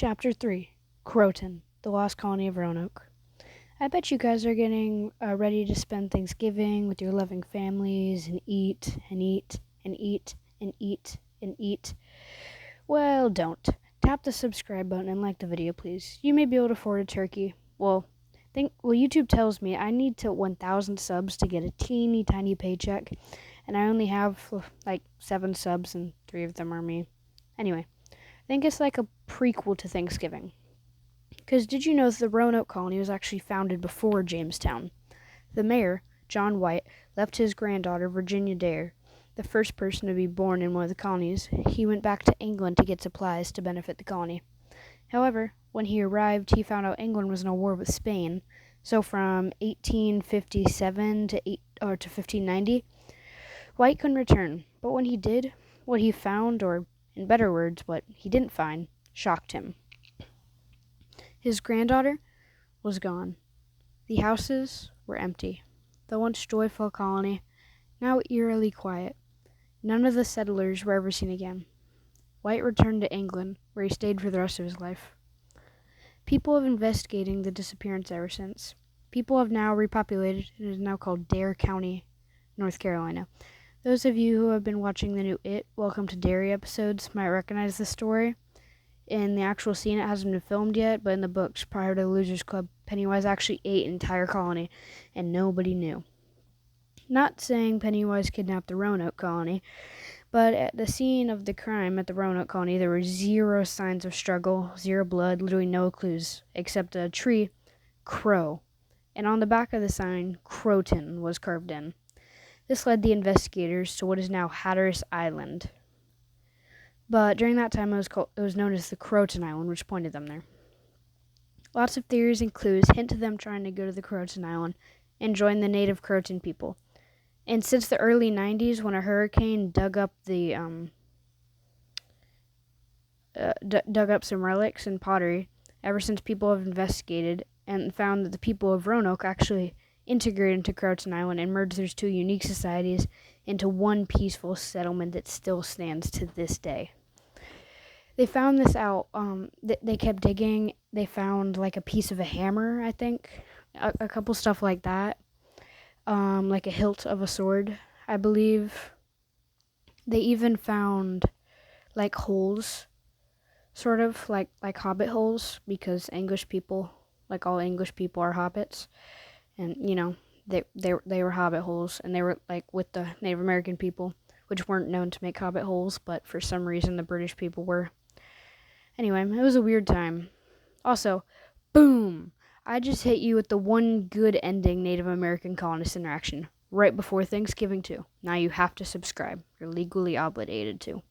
Chapter 3 Croaton, the Lost Colony of Roanoke. I bet you guys are getting ready to spend Thanksgiving with your loving families and eat and eat and eat and eat and eat. Well, don't. Tap the subscribe button and like the video, please. You may be able to afford a turkey. YouTube tells me I need to 1,000 subs to get a teeny tiny paycheck, and I only have like 7 subs and 3 of them are me. Anyway, I think it's like a prequel to Thanksgiving. Because did you know that the Roanoke colony was actually founded before Jamestown? The mayor, John White, left his granddaughter, Virginia Dare, the first person to be born in one of the colonies. He went back to England to get supplies to benefit the colony. However, when he arrived, he found out England was in a war with Spain. So from 1857 to 1590, White couldn't return. But when he did, what he found, or in better words, what he didn't find, shocked him. His granddaughter was gone. The houses were empty. The once joyful colony, now eerily quiet. None of the settlers were ever seen again. White returned to England, where he stayed for the rest of his life. People have been investigating the disappearance ever since. People have now repopulated. It is now called Dare County, North Carolina. Those of you who have been watching the new Welcome to Derry episodes might recognize the story. In the actual scene, it hasn't been filmed yet, but in the books, prior to the Losers Club, Pennywise actually ate an entire colony, and nobody knew. Not saying Pennywise kidnapped the Roanoke colony, but at the scene of the crime at the Roanoke colony, there were 0 signs of struggle, 0 blood, literally no clues, except a tree, Crow, and on the back of the sign, Croaton was carved in. This led the investigators to what is now Hatteras Island. But during that time, it was known as the Croaton Island, which pointed them there. Lots of theories and clues hint to them trying to go to the Croaton Island and join the native Croaton people. And since the early 90s, when a hurricane dug up some relics and pottery, ever since people have investigated and found that the people of Roanoke actually integrated into Croaton Island and merged those 2 unique societies into one peaceful settlement that still stands to this day. They found this out. They kept digging. They found like a piece of a hammer, I think, a couple stuff like that, like a hilt of a sword, I believe. They even found like holes, sort of like hobbit holes, because English people, like all English people, are hobbits, and they were hobbit holes, and they were like with the Native American people, which weren't known to make hobbit holes, but for some reason the British people were. Anyway, it was a weird time. Also, boom! I just hit you with the one good ending Native American colonist interaction right before Thanksgiving too. Now you have to subscribe. You're legally obligated to.